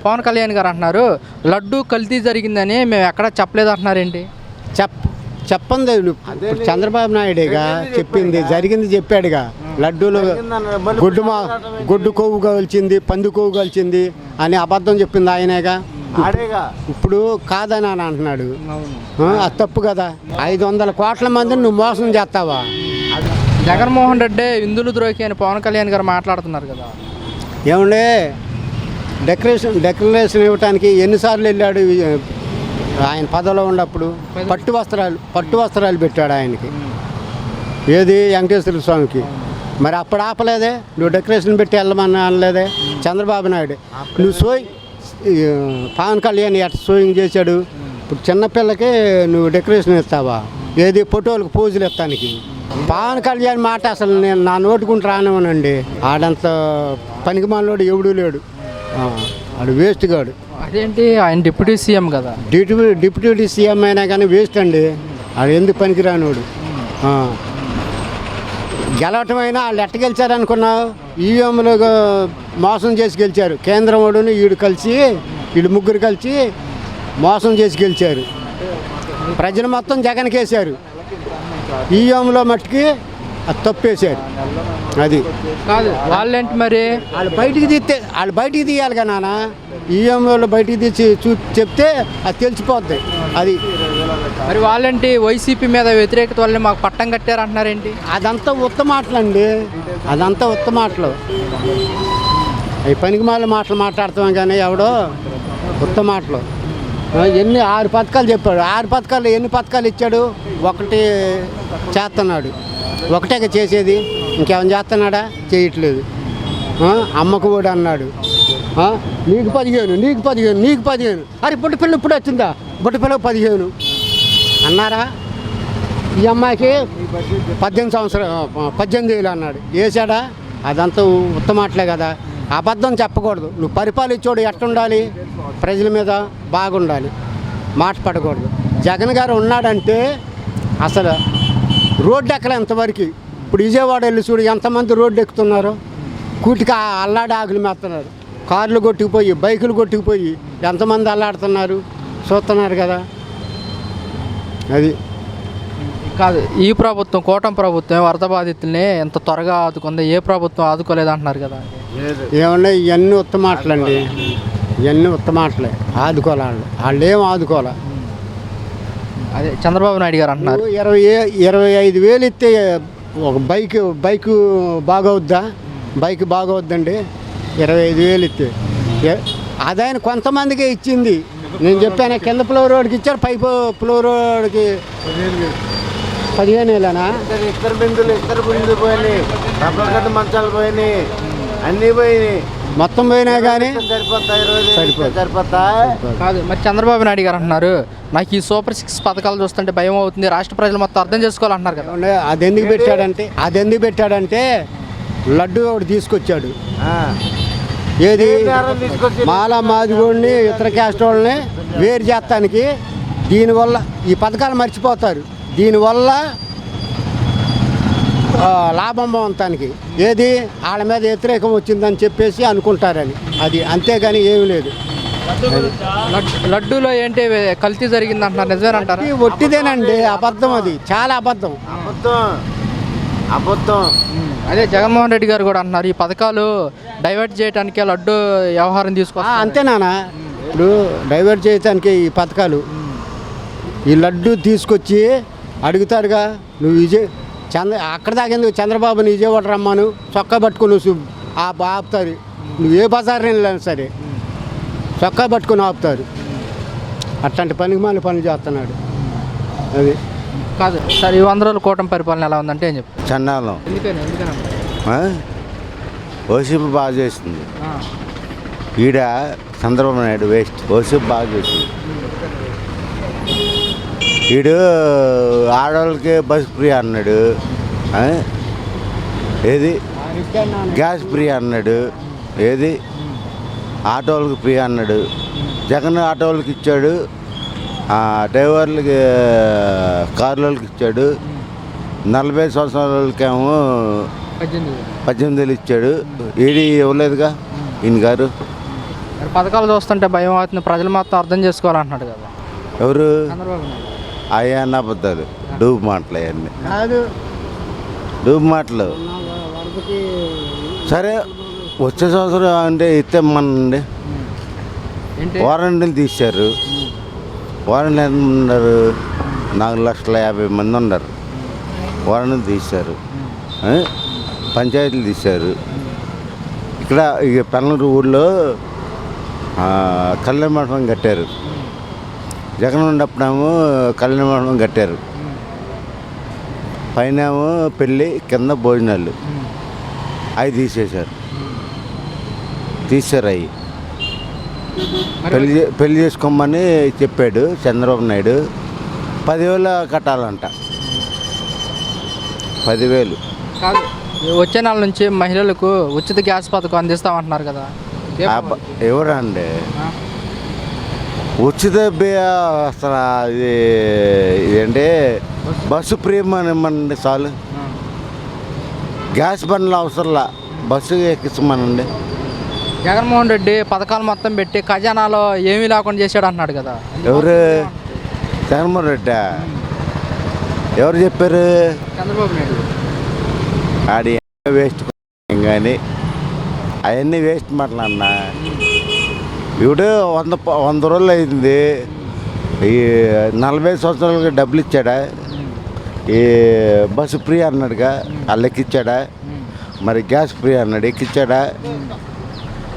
పవన్ కళ్యాణ్ గారు అంటున్నారు లడ్డు కల్తీ జరిగిందని మేము ఎక్కడ చెప్పలేదు అంటున్నారేంటి? చెప్పండి. ఇప్పుడు చంద్రబాబు నాయుడుగా చెప్పింది జరిగింది చెప్పాడుగా. లడ్డూలు గొడ్డు కొవ్వు కలిసింది, పంది కొవ్వు కలిసింది అని అబద్ధం చెప్పింది ఆయనేగా. ఇప్పుడు కాదని అని అంటున్నాడు. అది తప్పు కదా. 500 కోట్ల మందిని నువ్వు మోసం చేస్తావా? జగన్మోహన్ రెడ్డి ఇందులు ద్రోహి అని పవన్ కళ్యాణ్ గారు మాట్లాడుతున్నారు కదా. ఏమండే డెక్లరేషన్ ఇవ్వటానికి ఎన్నిసార్లు వెళ్ళాడు ఆయన పదవిలో ఉన్నప్పుడు? పట్టు వస్త్రాలు పెట్టాడు ఆయనకి. ఏది వెంకటేశ్వర స్వామికి. మరి అప్పుడు ఆపలేదే, నువ్వు డెకరేషన్ పెట్టి వెళ్ళమని అనలేదే చంద్రబాబు నాయుడు. నువ్వు పవన్ కళ్యాణ్ ఎట్ షోయింగ్ చేశాడు. ఇప్పుడు చిన్నపిల్లకి నువ్వు డెకరేషన్ ఇస్తావా? ఏది ఫోటోలకు పోజులు ఇస్తానికి? పవన్ కళ్యాణ్ మాట అసలు నేను నా నోటుకుంటూ రానివ్వనండి. ఆడంత పనికిమాలోడు ఎవడూ లేడు. ఆడు వేస్ట్ గాడు. అదేంటి, ఆయన డిప్యూటీ సీఎం కదా. డిప్యూటీ సీఎం అయినా కానీ వేస్ట్ అండి. ఆడు ఎందుకు పనికిరానోడు. గెలవటమైనా వాళ్ళు ఎట్ట గెలిచారు అనుకున్నావు? ఈవీఎంలు మోసం చేసి గెలిచారు. కేంద్రం వాడుని వీళ్ళు ముగ్గురు కలిసి మోసం చేసి గెలిచారు. ప్రజలు మొత్తం జగన్కి వేశారు. ఈవీఎంలో మట్టుకి అది తప్పేశారు. అది కాదు వాళ్ళేంటి మరి, వాళ్ళు బయటికి తీయాలి కదా నాన్న. ఈవీఎంలో బయటికి తీసి చెప్తే అది తెలిసిపోద్ది. అది మరి వాళ్ళేంటి వైసీపీ మీద వ్యతిరేకత వల్ల మాకు పట్టం కట్టారు అంటున్నారేంటి? అదంతా ఉత్తమాటలండి. అదంతా ఉత్తమాటలు. అవి పనికి మాటలు మాట్లాడతాం కానీ ఎవడో ఉత్తమాటలు. 6 పథకాలు చెప్పాడు. 6 పథకాలు ఎన్ని పథకాలు ఇచ్చాడు? ఒకటి చేస్తున్నాడు. ఒకటే చేసేది. ఇంకేమైనా చేస్తున్నాడా? చేయట్లేదు. అమ్మకు కూడా అన్నాడు నీకు 15 అరే బుట్ట పిల్ల ఇప్పుడు వచ్చిందా? బుట్ట పిల్ల 15 అన్నారా? ఈ అమ్మాయికి 18,000 అన్నాడు. వేసాడా? అదంతా ఉత్తమాటలే కదా. అబద్ధం చెప్పకూడదు. నువ్వు పరిపాలించోడు ఎట్టుండాలి? ప్రజల మీద బాగుండాలి, మాట పడకూడదు. జగన్ గారు ఉన్నాడంటే అసలు రోడ్డు ఎక్కలే ఎంతవరకు. ఇప్పుడు విజయవాడ వెళ్ళి చూడు ఎంతమంది రోడ్డు ఎక్కుతున్నారు. కూటికి అల్లాడి ఆకులు మేస్తున్నారు. కార్లు కొట్టుకుపోయి, బైకులు కొట్టుకుపోయి ఎంతమంది అల్లాడుతున్నారు చూస్తున్నారు కదా. అది కాదు, ఈ ప్రభుత్వం కూటమి ప్రభుత్వం వరద బాధితుల్ని ఎంత త్వరగా ఆదుకుంది, ఏ ప్రభుత్వం ఆదుకోలేదు అంటున్నారు కదా. ఏమన్నా ఇవన్నీ ఉత్తమాటలండి. ఇవన్నీ ఉత్తమాటలే. ఆదుకోవాలి వాళ్ళు ఏం ఆదుకోవాలి. అదే చంద్రబాబు నాయుడు గారు అంటున్నారు 25,000 ఇస్తే ఒక బైకు బాగవుద్దా? బైక్ బాగవుద్దండి. 25,000 ఇస్తే అదాయన కొంతమందికే ఇచ్చింది. నేను చెప్పాను కింద ఫ్లోర్ రోడ్కి ఇచ్చారు, పై ఫ్లోర్ రోడ్కి 15,000. ఇద్దరు బిందులు పోయినాయి, రబ్బర్ మంచాలు పోయినాయి, అన్నీ పోయినాయి. మొత్తం పోయినా కానీ సరిపోతాయి. కాదు మరి చంద్రబాబు నాయుడు గారు అంటున్నారు నాకు ఈ సూపర్ 6 పథకాలు చూస్తుంటే భయం అవుతుంది, రాష్ట్ర ప్రజలు మొత్తం అర్థం చేసుకోవాలంటున్నారు కదా. అది ఎందుకు పెట్టాడంటే లడ్డు ఒకటి తీసుకొచ్చాడు. ఏది మాలా మాదిగోడిని ఇతర క్యాస్ట్ వాళ్ళని వేరు చేస్తానికి. దీనివల్ల ఈ పథకాలు మర్చిపోతారు. దీనివల్ల లాభం పొందటానికి ఏది వాళ్ళ మీద వ్యతిరేకం వచ్చిందని చెప్పేసి అనుకుంటారని. అది అంతేగాని ఏమీ లేదు. లడ్డూలో ఏంటి కల్తీ జరిగింది అంటున్నారు, నిజమేనంటారా? ఒట్టిదేనండి, అబద్ధం. అది చాలా అబద్ధం. అదే జగన్మోహన్ రెడ్డి గారు కూడా అంటున్నారు ఈ పథకాలు డైవర్ట్ చేయడానికి లడ్డు వ్యవహారం తీసుకొస్తా. అంతేనానా? ఇప్పుడు డైవర్ట్ చేయడానికి ఈ పథకాలు ఈ లడ్డు తీసుకొచ్చి అడుగుతారుగా. నువ్వు అక్కడ దాకేందుకు చంద్రబాబుని విజయవాడ రమ్మను, చొక్కా పట్టుకుని ఆపుతారు. నువ్వు ఏ బజార్ వెళ్ళినా సరే చొక్కా పట్టుకుని ఆపుతారు. అట్లాంటి పనికి పనులు చేస్తున్నాడు. అది కాదు సార్, ఈ 100 రోజుల కూటమి పరిపాలన ఎలా ఉందంటే ఏం చెప్తారు? చండాలం. ఓసీపీ బాగా చేస్తుంది. ఈడ చంద్రబాబు నాయుడు వేస్ట్. ఓసీపీ బాగా చేస్తుంది. వీడు ఆడవాళ్ళకి బస్ ఫ్రీ అన్నాడు. ఏది గ్యాస్ ఫ్రీ అన్నాడు. ఏది ఆటోలకు ఫ్రీ అన్నాడు. జగన్ ఆటోలకు ఇచ్చాడు, డ్రైవర్లకి కార్లకి ఇచ్చాడు. 40 సంవత్సరాలకేమో 18,000 ఇచ్చాడు. ఈడీ ఇవ్వలేదుగా ఈయన గారు. మరి పథకాలు చూస్తుంటే భయం అవుతుంది, ప్రజలు మొత్తం అర్థం చేసుకోవాలంటున్నాడు కదా ఎవరు చంద్రబాబు నాయుడు. అయ్యన్న అబద్ధాలు, డూబు మాటలు అవన్నీ కాదు డూబు మాటలు. సరే వచ్చే సంవత్సరం అంటే ఇత్తేమనండి. ఏంటి వారంటీలు తీశారు. వారంటీ ఎంత ఉన్నారు? 4,50,000 మంది ఉన్నారు. వారంటీలు తీశారు. పంచాయతీలు తీశారు. ఇక్కడ ఇక పెనలూరు ఊళ్ళో కళ్యాణ మండపం కట్టారు. జగన్ ఉన్నప్పుడేమో కళ్యాణ మండపం కట్టారు. పైన ఏమో పెళ్ళి, కింద భోజనాలు. అవి తీసేశారు అవి. పెళ్లి చేసుకోమని చెప్పాడు చంద్రబాబు నాయుడు. 10,000 కట్టాలంట. 10,000. కాదు, వచ్చే నెల నుంచి మహిళలకు ఉచిత గ్యాస్ పథకం అందిస్తామంటున్నారు కదా. ఎవరండి ఉచిత అసలు ఇదంటే బస్సు ప్రియమనివ్వమండి చాలు. గ్యాస్ బండ్లు అవసరంలా, బస్సు ఎక్కించమనండి. జగన్మోహన్ రెడ్డి పథకాలు మొత్తం పెట్టి ఖజానాలో ఏమీ లేకుండా చేశాడు అంటున్నాడు కదా. ఎవరు? జగన్మోహన్ రెడ్డి. ఎవరు చెప్పారు? చంద్రబాబు నాయుడు. ఆడి వేస్ట్ కానీ అవన్నీ వేస్ట్ మాటలన్నా. ఇప్పుడు 100 రోజులు అయింది. ఈ 40 సంవత్సరాలకి డబ్బులు ఇచ్చాడా? ఈ బస్సు ఫ్రీ అన్నాడుగా, వాళ్ళు ఎక్కిచ్చాడా? మరి గ్యాస్ ఫ్రీ అన్నాడు, ఎక్కిచ్చాడా?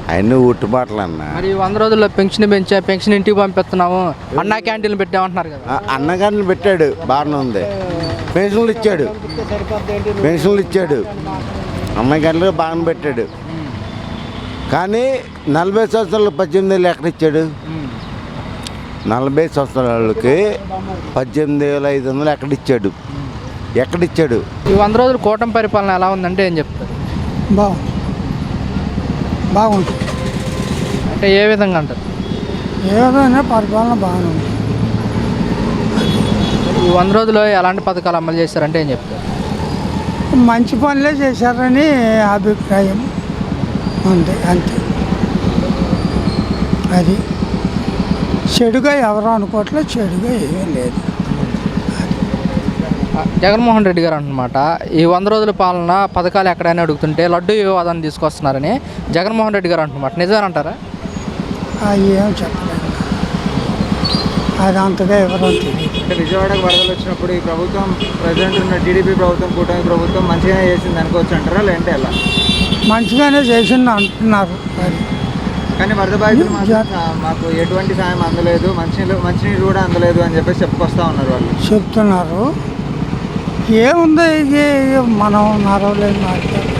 అవన్నీ ఉట్టు మాటలు అన్నా. మరి 100 రోజుల్లో పెన్షన్ పెంచా, పెన్షన్ ఇంటికి పంపిస్తున్నాము, అన్నా క్యాంటీన్లు పెట్టామంటున్నారు కదా. అన్న క్యాంటీన్లు పెట్టాడు, బాగానే ఉంది. పెన్షన్లు ఇచ్చాడు, అన్న క్యాంటీన్లు బాగానే పెట్టాడు. కానీ 40 సంవత్సరాలు 18,000 ఎక్కడిచ్చాడు? 40 సంవత్సరాలకి 18,500 ఎక్కడిచ్చాడు? ఈ 100 రోజులు కూటమి పరిపాలన ఎలా ఉందంటే ఏం చెప్తారు? బాగుంటుంది. అంటే ఏ విధంగా అంటారు? ఏదైనా పరిపాలన బాగానే ఉంది. ఈ 100 రోజులు ఎలాంటి పథకాలు అమలు చేశారంటే ఏం చెప్తారు? మంచి పనులే చేశారని అభిప్రాయం. అంతే అది చెడుగా ఎవరు అనుకోవట్లేదు, చెడుగా ఏమీ లేదు. జగన్మోహన్ రెడ్డి గారు అన్నమాట ఈ 100 రోజుల పాలన పథకాలు ఎక్కడైనా అడుగుతుంటే లడ్డు వివాదాన్ని తీసుకొస్తున్నారని జగన్మోహన్ రెడ్డి గారు అంటున్నమాట. నిజమేనంటారా? ఏం చెప్పలేదు, అది అంతగా ఎవరో తెలియదు. అంటే విజయవాడకు వరదలు వచ్చినప్పుడు ఈ ప్రభుత్వం ప్రజెంట్ ఉన్న టీడీపీ ప్రభుత్వం, కూటమి ప్రభుత్వం మంచిగానే చేసింది అనుకోవచ్చు అంటారా, లేదంటే ఎలా? మంచిగానే చేసింది అంటున్నారు. మరి కానీ వరద బాధితులు మాకు ఎటువంటి సాయం అందలేదు, మంచినీరు కూడా అందలేదు అని చెప్పేసి చెప్పుకొస్తా ఉన్నారు వాళ్ళు. చెప్తున్నారు. ఏముంది ఇది మనం నరవలేదు మాట్లాడు.